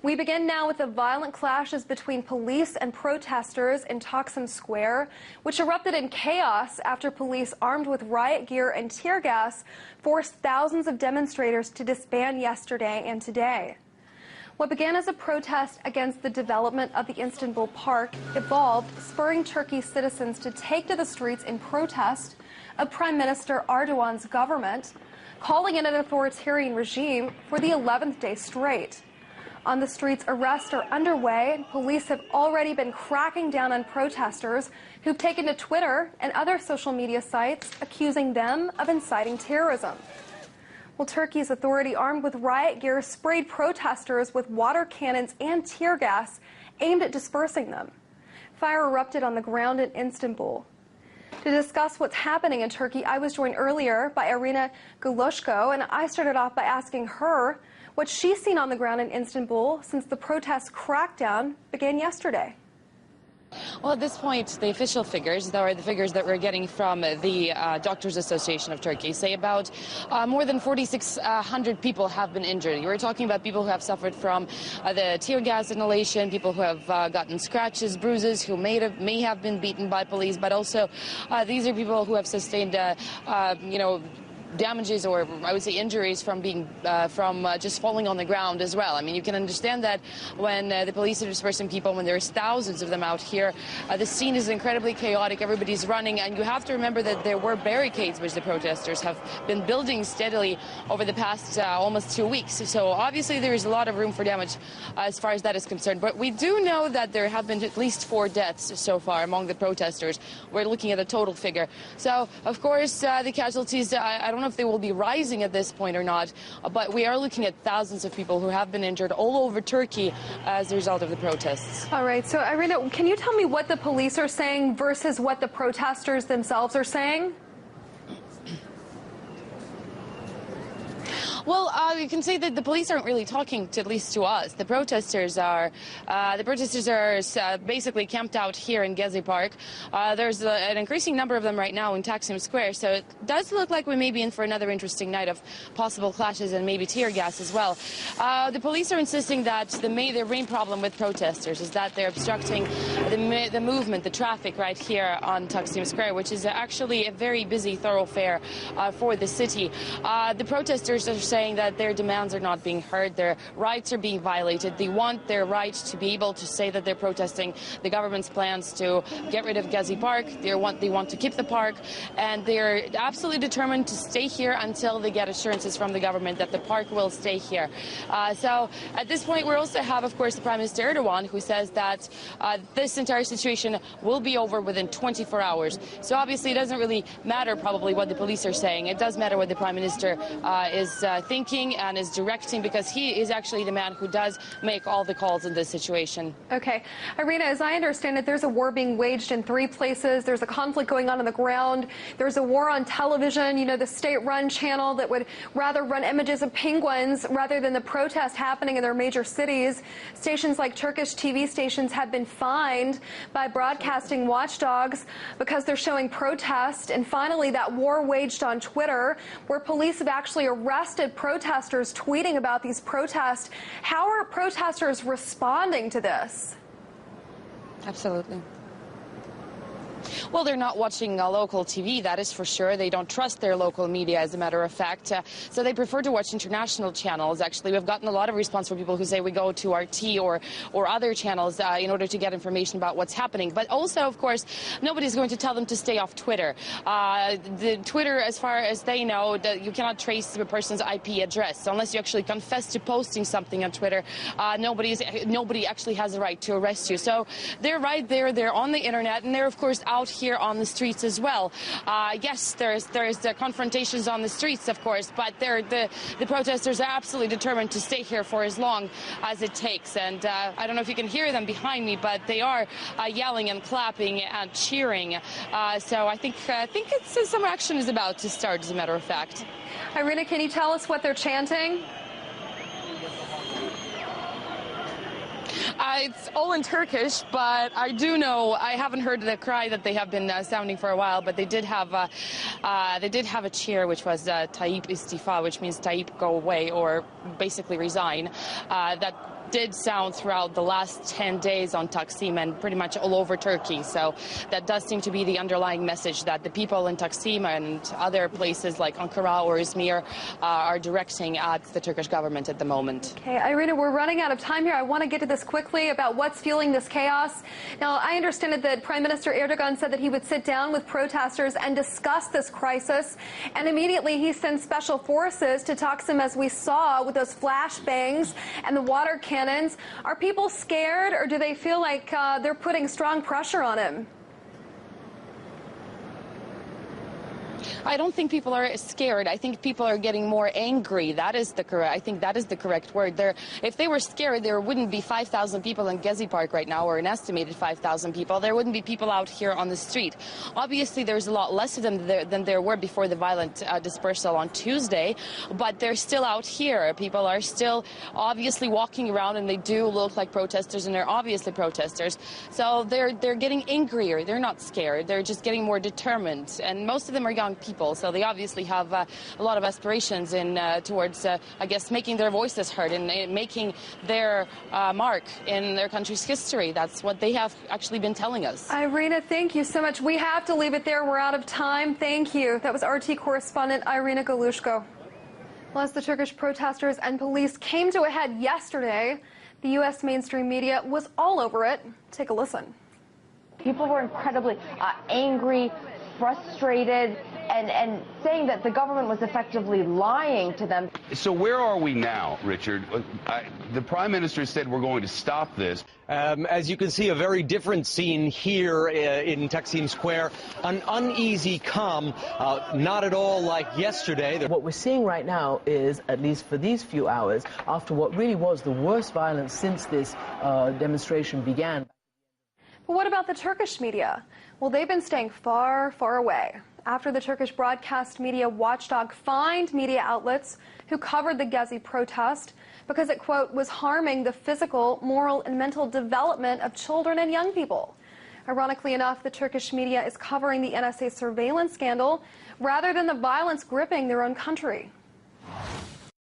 We begin now with the violent clashes between police and protesters in Taksim Square, which erupted in chaos after police armed with riot gear and tear gas forced thousands of demonstrators to disband yesterday and today. What began as a protest against the development of the Istanbul Park evolved, spurring Turkey's citizens to take to the streets in protest of Prime Minister Erdogan's government, calling it an authoritarian regime for the 11th day straight. On the streets, arrests are underway. Police have already been cracking down on protesters who've taken to Twitter and other social media sites, accusing them of inciting terrorism. Well, Turkey's authority, armed with riot gear, sprayed protesters with water cannons and tear gas aimed at dispersing them. Fire erupted on the ground in Istanbul. To discuss what's happening in Turkey, I was joined earlier by Irina Guloshko, and I started off by asking her what she's seen on the ground in Istanbul since the protest crackdown began yesterday. Well, at this point, the official figures, or the figures that we're getting from the Doctors Association of Turkey, say about more than 4,600 people have been injured. We're talking about people who have suffered from the tear gas inhalation, people who have gotten scratches, bruises, who may have been beaten by police, but also these are people who have sustained, damages, or I would say injuries from being just falling on the ground as well. I mean, you can understand that when the police are dispersing people, when there's thousands of them out here, the scene is incredibly chaotic. Everybody's running, and you have to remember that there were barricades which the protesters have been building steadily over the past almost 2 weeks. So obviously there is a lot of room for damage as far as that is concerned. But we do know that there have been at least 4 deaths so far among the protesters. We're looking at a total figure. So of course the casualties, I don't know if they will be rising at this point or not, but we are looking at thousands of people who have been injured all over Turkey as a result of the protests. All right, so Irina, can you tell me what the police are saying versus what the protesters themselves are saying? Well, you can say that the police aren't really talking, at least to us. The protesters are basically camped out here in Gezi Park. There's an increasing number of them right now in Taksim Square, so it does look like we may be in for another interesting night of possible clashes and maybe tear gas as well. The police are insisting that the main problem with protesters is that they're obstructing the movement, the traffic right here on Taksim Square, which is actually a very busy thoroughfare for the city. The protesters are saying that their demands are not being heard, their rights are being violated. They want their right to be able to say that they're protesting the government's plans to get rid of Gezi Park. They want to keep the park, and they're absolutely determined to stay here until they get assurances from the government that the park will stay here. So at this point, we also have, of course, the Prime Minister Erdogan, who says that this entire situation will be over within 24 hours. So obviously it doesn't really matter probably what the police are saying. It does matter what the Prime Minister is thinking and is directing, because he is actually the man who does make all the calls in this situation. Okay. Irina, as I understand it, there's a war being waged in 3 places. There's a conflict going on the ground. There's a war on television, the state-run channel that would rather run images of penguins rather than the protest happening in their major cities. Stations like Turkish TV stations have been fined by broadcasting watchdogs because they're showing protest. And finally, that war waged on Twitter, where police have actually arrested protesters tweeting about these protests. How are protesters responding to this? Absolutely. Well, they're not watching local TV, that is for sure. They don't trust their local media, as a matter of fact. So they prefer to watch international channels. Actually, we've gotten a lot of response from people who say we go to RT or other channels in order to get information about what's happening. But also, of course, nobody's going to tell them to stay off Twitter. The Twitter, as far as they know, you cannot trace the person's IP address. So unless you actually confess to posting something on Twitter, nobody actually has the right to arrest you. So they're right there. They're on the internet, and they're, of course, out here on the streets as well. Yes, there's the confrontations on the streets, of course, but the protesters are absolutely determined to stay here for as long as it takes. And I don't know if you can hear them behind me, but they are yelling and clapping and cheering. So I think some action is about to start, as a matter of fact. Irina, can you tell us what they're chanting? It's all in Turkish, but I do know, I haven't heard the cry that they have been sounding for a while, but they did have a cheer, which was Tayyip istifa, which means Tayyip go away, or basically resign. That did sound throughout the last 10 days on Taksim and pretty much all over Turkey. So that does seem to be the underlying message that the people in Taksim and other places like Ankara or Izmir are directing at the Turkish government at the moment. Okay, Irina, we're running out of time here. I want to get to this quickly about what's fueling this chaos. Now, I understand that Prime Minister Erdogan said that he would sit down with protesters and discuss this crisis. And immediately he sends special forces to Taksim, as we saw, with those flashbangs and the water cannons. Are people scared, or do they feel like they're putting strong pressure on him? I don't think people are scared. I think people are getting more angry. That is the correct. I think that is the correct word. If they were scared, there wouldn't be 5,000 people in Gezi Park right now, or an estimated 5,000 people. There wouldn't be people out here on the street. Obviously, there's a lot less of them than there were before the violent dispersal on Tuesday, but they're still out here. People are still obviously walking around, and they do look like protesters, and they're obviously protesters. So they're getting angrier. They're not scared. They're just getting more determined, and most of them are young people. So they obviously have a lot of aspirations towards, I guess, making their voices heard and making their mark in their country's history. That's what they have actually been telling us. Irina, thank you so much. We have to leave it there. We're out of time. Thank you. That was RT correspondent Irina Galushko. Well, as the Turkish protesters and police came to a head yesterday, the U.S. mainstream media was all over it. Take a listen. People were incredibly angry, frustrated, and saying that the government was effectively lying to them. So where are we now, Richard? The Prime Minister said we're going to stop this. As you can see, a very different scene here in Taksim Square. An uneasy calm, not at all like yesterday. What we're seeing right now is, at least for these few hours, after what really was the worst violence since this demonstration began. But what about the Turkish media? Well, they've been staying far, far away after the Turkish broadcast media watchdog fined media outlets who covered the Gezi protest because it, quote, was harming the physical, moral, and mental development of children and young people. Ironically enough, the Turkish media is covering the NSA surveillance scandal rather than the violence gripping their own country.